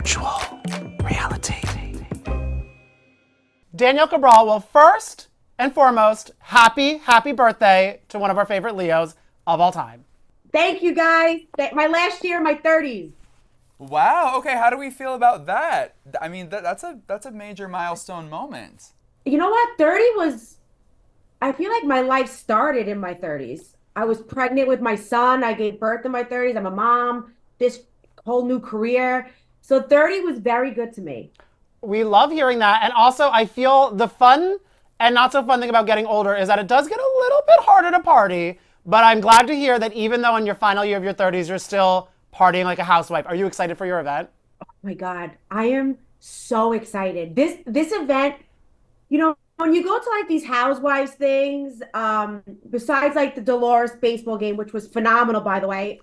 virtual reality. Danielle Cabral, well, first and foremost, happy birthday to one of our favorite Leos of all time. Thank you, guys. My last year, my 30s. Wow. Okay. How do we feel about that? I mean, that's a major milestone moment. You know what? 30 was, I feel like my life started in my 30s. I was pregnant with my son. I gave birth in my 30s. I'm a mom, this whole new career. So 30 was very good to me. We love hearing that. And also, I feel the fun and not so fun thing about getting older is that it does get a little bit harder to party. But I'm glad to hear that even though in your final year of your 30s, you're still partying like a housewife. Are you excited for your event? Oh my God, I am so excited. This event, you know, when you go to like these housewives things, besides like the Dolores baseball game, which was phenomenal, by the way,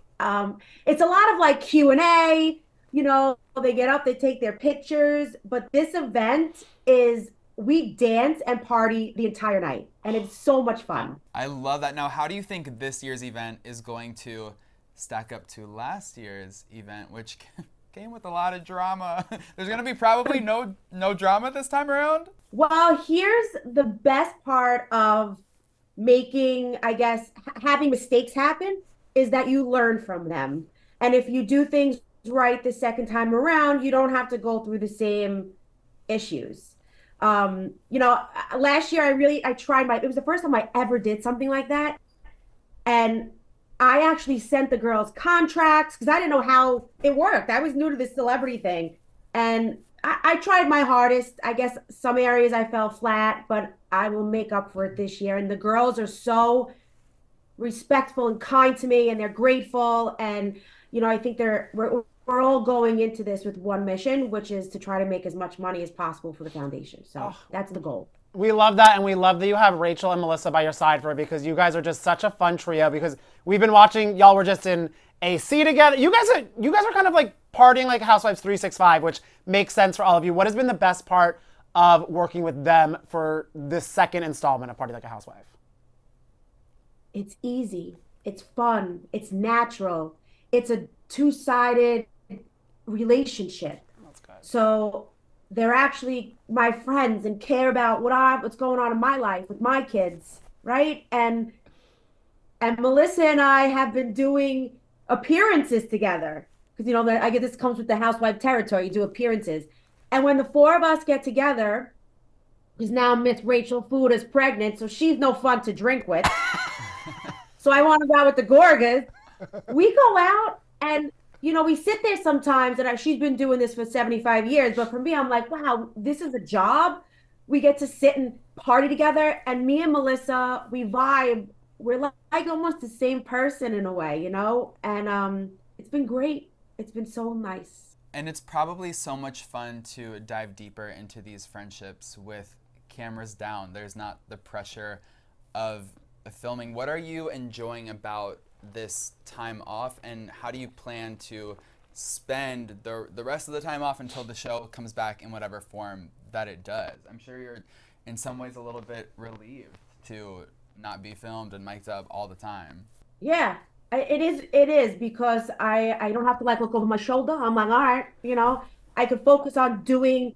it's a lot of like Q&A, you know, they get up, they take their pictures, but this event is we dance and party the entire night, and it's so much fun. I love that. Now, how do you think this year's event is going to stack up to last year's event, which came with a lot of drama? There's going to be probably no drama this time around? Well, here's the best part of making, I guess, having mistakes happen is that you learn from them. And if you do things right the second time around, you don't have to go through the same issues. You know, last year I tried it was the first time I ever did something like that. And I actually sent the girls contracts because I didn't know how it worked. I was new to this celebrity thing. And I tried my hardest. I guess some areas I fell flat, but I will make up for it this year. And the girls are so respectful and kind to me, and they're grateful. And, you know, I think we're all going into this with one mission, which is to try to make as much money as possible for the foundation. So that's the goal. We love that, and we love that you have Rachel and Melissa by your side for it because you guys are just such a fun trio. Because we've been watching, y'all were just in AC together. You guys are kind of like partying like Housewives 365, which makes sense for all of you. What has been the best part of working with them for this second installment of Party Like a Housewife? It's easy. It's fun. It's natural. It's a two-sided relationship. That's good. So they're actually my friends and care about what's going on in my life with my kids, right? And Melissa and I have been doing appearances together because, you know, I get this comes with the housewife territory. You do appearances, and when the four of us get together, because now Miss Rachel Food is pregnant, so she's no fun to drink with. So I want to go out with the Gorgas. We go out and, you know, we sit there sometimes, and she's been doing this for 75 years. But for me, I'm like, wow, this is a job. We get to sit and party together. And me and Melissa, we vibe. We're like almost the same person in a way, you know? And it's been great. It's been so nice. And it's probably so much fun to dive deeper into these friendships with cameras down. There's not the pressure of filming. What are you enjoying about this time off, and how do you plan to spend the rest of the time off until the show comes back in whatever form that it does? I'm sure you're in some ways a little bit relieved to not be filmed and mic'd up all the time. Yeah, it is because I don't have to like look over my shoulder. I'm like, all right, you know, I could focus on doing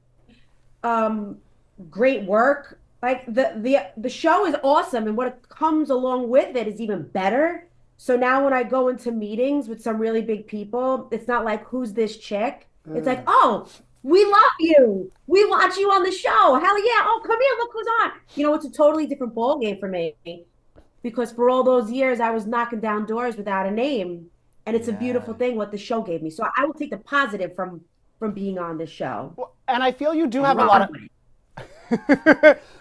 great work. Like the show is awesome, and what comes along with it is even better. So now when I go into meetings with some really big people, it's not like, who's this chick? It's like, oh, we love you. We watch you on the show. Hell yeah. Oh, come here. Look who's on. You know, it's a totally different ball game for me because for all those years I was knocking down doors without a name. And it's a beautiful thing what the show gave me. So I will take the positive from being on this show. Well, and I feel you do have a lot of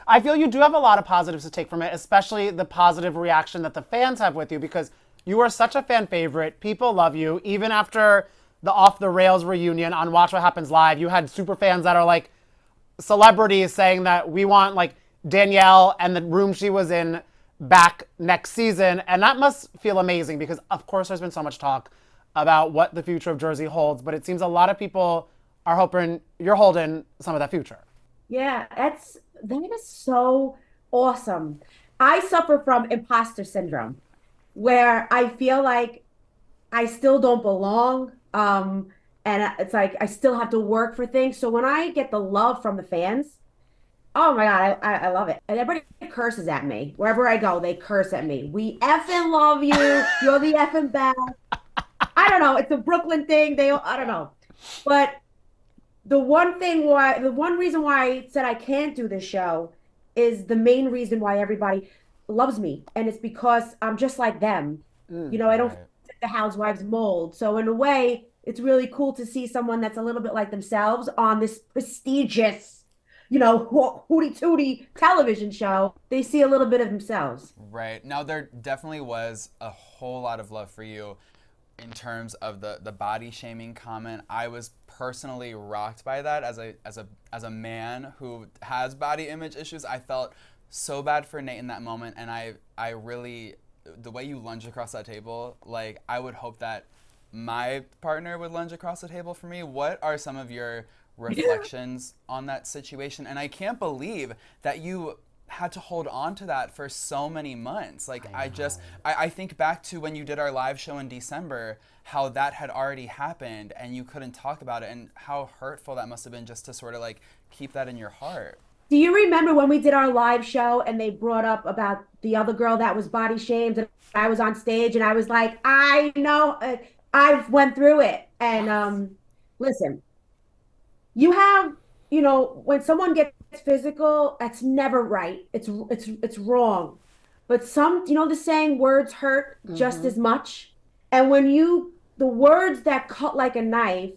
I feel you do have a lot of positives to take from it, especially the positive reaction that the fans have with you, because you are such a fan favorite. People love you. Even after the Off the Rails reunion on Watch What Happens Live, you had super fans that are like celebrities saying that we want like Danielle and the room she was in back next season. And that must feel amazing because, of course, there's been so much talk about what the future of Jersey holds, but it seems a lot of people are hoping you're holding some of that future. Yeah, that is so awesome. I suffer from imposter syndrome where I feel like I still don't belong. And it's like I still have to work for things. So when I get the love from the fans, oh my God, I love it. And everybody curses at me. Wherever I go, they curse at me. We effing love you. You're the effing best. I don't know. It's a Brooklyn thing. I don't know. But the one reason why I said I can't do this show is the main reason why everybody loves me. And it's because I'm just like them. I don't fit the housewives mold. So in a way, it's really cool to see someone that's a little bit like themselves on this prestigious, hooty tooty television show. They see a little bit of themselves. Right. Now, there definitely was a whole lot of love for you in terms of the body shaming comment. I was personally rocked by that as a man who has body image issues. I felt so bad for Nate in that moment, and I really, the way you lunge across that table, like, I would hope that my partner would lunge across the table for me. What are some of your reflections on that situation? And I can't believe that you had to hold on to that for so many months. Like, I think back to when you did our live show in December, how that had already happened and you couldn't talk about it, and how hurtful that must have been just to sort of like keep that in your heart. Do you remember when we did our live show and they brought up about the other girl that was body shamed, and I was on stage and I was like, I know, I've went through it. And listen, you have, when someone gets physical, that's never right. It's wrong. But the saying, words hurt just as much. And when the words that cut like a knife,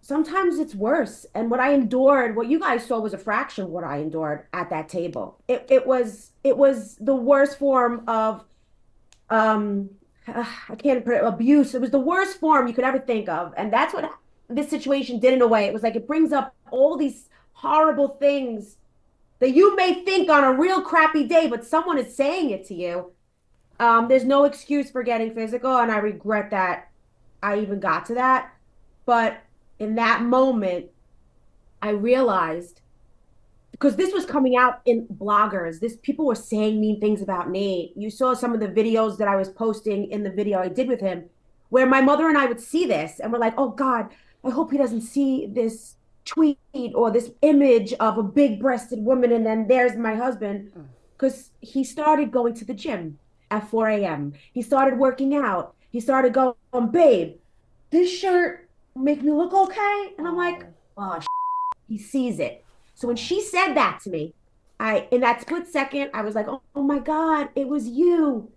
sometimes it's worse. And what I endured, what you guys saw was a fraction of what I endured at that table. It was the worst form of, I can't put it, abuse. It was the worst form you could ever think of. And that's what this situation did in a way. It was like, it brings up all these horrible things that you may think on a real crappy day, but someone is saying it to you. There's no excuse for getting physical, and I regret that I even got to that. But in that moment, I realized, because this was coming out in bloggers, people were saying mean things about Nate. You saw some of the videos that I was posting in the video I did with him, where my mother and I would see this, and we're like, oh God, I hope he doesn't see this tweet or this image of a big-breasted woman, and then there's my husband. Because he started going to the gym at 4 a.m. He started working out. He started going, babe, this shirt make me look okay? And I'm like, oh, he sees it. So when she said that to me, in that split second, I was like, oh my God, it was you.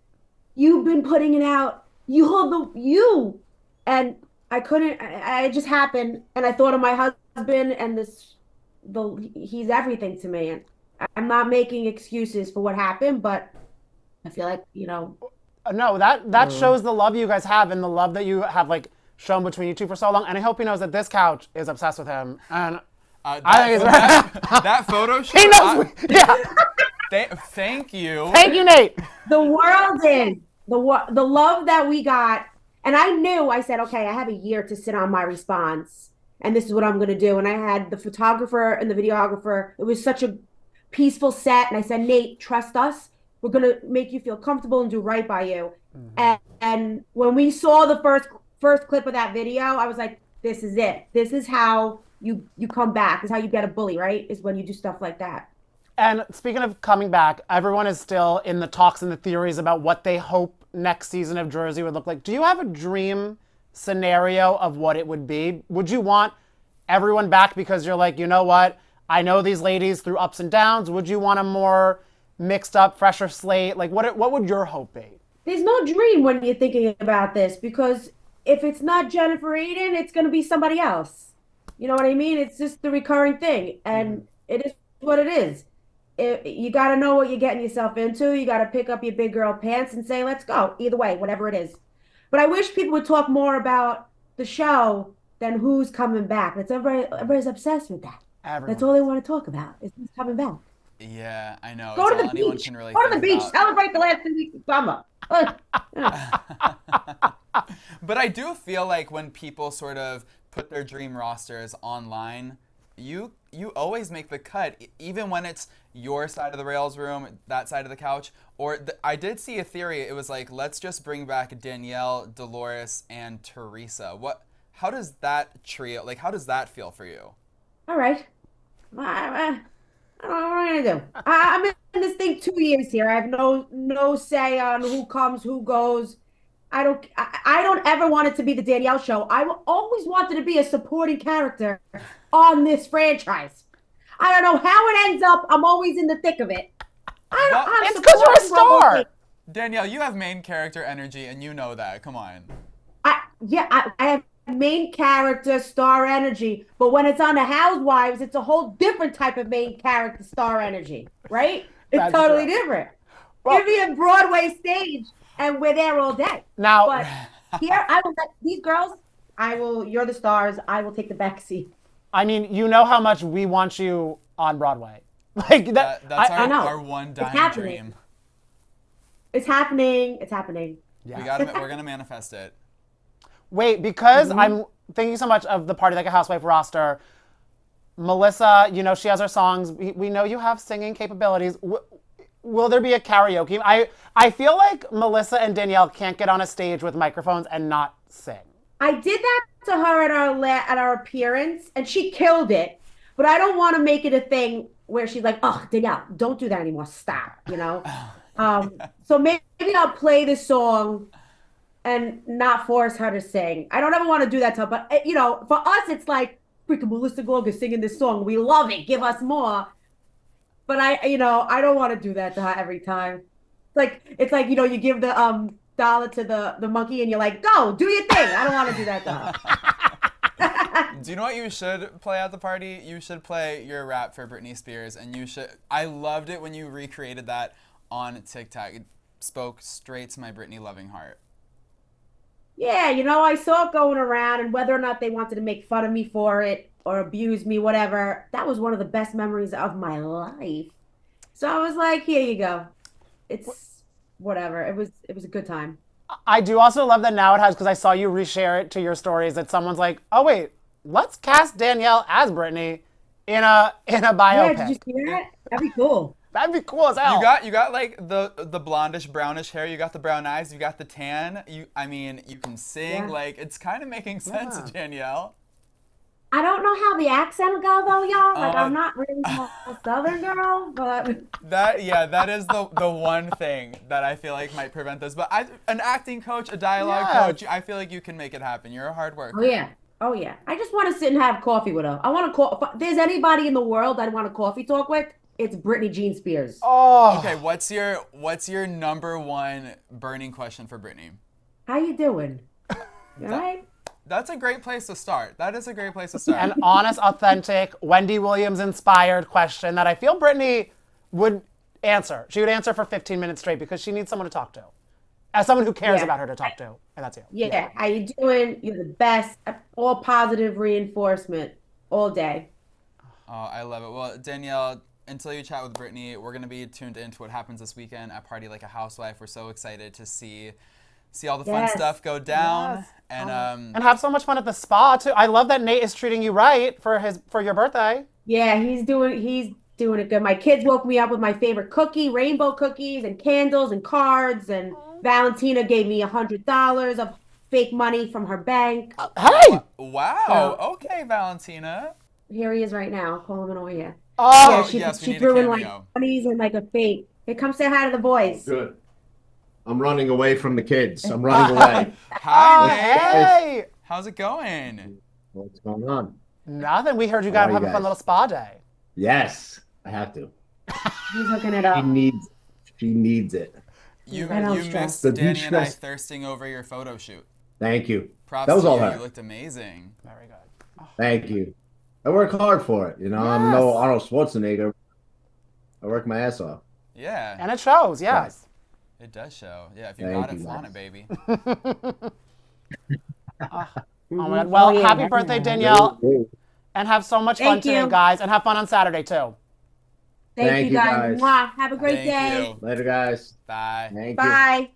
You've been putting it out. You. And it just happened. And I thought of my husband, and he's everything to me. And I'm not making excuses for what happened, but I feel like, No, that shows the love you guys have, and the love that you have like shown between you two for so long. And I hope he knows that this couch is obsessed with him. And I think that photo shoot. He knows. Thank you. Thank you, Nate. The world is the love that we got. And I said, okay, I have a year to sit on my response, and this is what I'm going to do. And I had the photographer and the videographer. It was such a peaceful set. And I said, Nate, trust us. We're going to make you feel comfortable and do right by you. And when we saw the first clip of that video, I was like, this is it. This is how you come back. This is how you get a bully, right? Is when you do stuff like that. And speaking of coming back, everyone is still in the talks and the theories about what they hope next season of Jersey would look like. Do you have a dream scenario of what it would be? Would you want everyone back because you're like, you know what? I know these ladies through ups and downs. Would you want a more mixed up, fresher slate? Like, what would your hope be? There's no dream when you're thinking about this, because if it's not Jennifer Aydin, it's going to be somebody else. You know what I mean? It's just the recurring thing, and it is what it is. You got to know what you're getting yourself into. You got to pick up your big girl pants and say, let's go. Either way, whatever it is. But I wish people would talk more about the show than who's coming back. Everybody's obsessed with that. Everyone. That's all they want to talk about, is who's coming back. Yeah, I know. Go to the beach. Go to the beach. Celebrate the last 2 weeks of summer. But I do feel like when people sort of put their dream rosters online, you always make the cut, even when it's your side of the rails room, that side of the couch. Or I did see a theory. It was like, let's just bring back Danielle, Dolores, and Teresa. How does that trio, like, how does that feel for you? All right. I don't know what I'm gonna do. I'm in this thing 2 years here. I have no say on who comes, who goes. I don't ever want it to be the Danielle show. Always wanted to be a supporting character on this franchise. I don't know how it ends up. I'm always in the thick of it. It's because you're a star. Danielle, you have main character energy, and you know that. Come on. I have main character star energy, but when it's on the Housewives, it's a whole different type of main character star energy, right? It's That's totally true. different. Well- Give me a Broadway stage, and we're there all day. Now, But here, I will let these girls. You're the stars. I will take the back seat. I mean, you know how much we want you on Broadway. Like that. That's I know. our one dying happening. dream. It's happening. It's happening. Yeah. We're gonna manifest it. Wait, because I'm thinking so much of the Party Like a Housewife roster. Melissa, you know, she has her songs. We know you have singing capabilities. Will there be a karaoke? I feel like Melissa and Danielle can't get on a stage with microphones and not sing. I did that to her at our appearance, and she killed it. But I don't want to make it a thing where she's like, "Oh, Danielle, don't do that anymore. Stop." You know. So maybe I'll play the song and not force her to sing. I don't ever want to do that to her, but you know, for us, it's like freaking Melissa Gorga singing this song. We love it. Give us more. But I don't want to do that to her every time. It's like you give the dollar to the monkey and you're like, go do your thing. I don't want to do that to her. Do you know what you should play at the party? You should play your rap for Britney Spears, and I loved it when you recreated that on TikTok. It spoke straight to my Britney loving heart. Yeah, I saw it going around, and whether or not they wanted to make fun of me for it or abuse me, whatever, that was one of the best memories of my life. So I was like, here you go. It's whatever. It was a good time. I do also love that now it has, because I saw you reshare it to your stories, that someone's like, oh wait, let's cast Danielle as Britney in a biopic. Yeah, did you see that? That'd be cool. That'd be cool as hell. You got like the blondish brownish hair. You got the brown eyes. You got the tan. You can sing. Yeah. Like, it's kind of making sense, Yeah. Danielle. I don't know how the accent will go though, y'all. Like I'm not really a Southern girl, but That is the one thing that I feel like might prevent this. But an acting coach, a dialogue Yeah. coach, I feel like you can make it happen. You're a hard worker. oh yeah. I just want to sit and have coffee with her. I want to if there's anybody in the world I'd want a coffee talk with, it's Britney Jean Spears. Oh. Okay, what's your number one burning question for Britney? How you doing? All right. That's a great place to start. That is a great place to start. An honest, authentic, Wendy Williams-inspired question that I feel Britney would answer. She would answer for 15 minutes straight because she needs someone to talk to. As someone who cares Yeah. about her to talk to. And that's you. Yeah. How you doing? You're the best. All positive reinforcement all day. Oh, I love it. Well, Danielle, until you chat with Britney, we're going to be tuned into what happens this weekend at Party Like a Housewife. We're so excited to see all the fun Yes. stuff go down. Yes. And And have so much fun at the spa too. I love that Nate is treating you right for your birthday. Yeah, he's doing it good. My kids woke me up with my favorite cookie, rainbow cookies and candles and cards, and Valentina gave me $100 of fake money from her bank. Hey! wow. Okay, Valentina. Here he is right now. I'll call him over here. Oh, Yeah, she yes, we she need a threw in like cameo. 20s and like a fake. Hey, come say hi to the boys. Good. I'm running away from the kids. I'm running away. oh, Hi, Nate. hey! How's it going? What's going on? Nothing. We heard you How guys are you have a fun guys? little spa day. Yes, I have to. He's hooking it She up. needs it. You I know, missed stress. The Danny and I de-stress. thirsting over your photo shoot. Thank you. Props That was to all you. her. You looked amazing. Very good. Thank you. I work hard for it. I'm no Yes. Arnold Schwarzenegger. I work my ass off. Yeah, And it shows, yes. it does show. Yeah, if you Thank got it, you, flaunt guys. it, baby. Oh my God. Well, yeah, happy birthday, Danielle. And have so much fun Thank today, you. guys. And have fun on Saturday, too. Thank Thank you you, guys. guys. Mwah. Have a great Thank day. you. Later, guys. Bye. Thank you. Bye.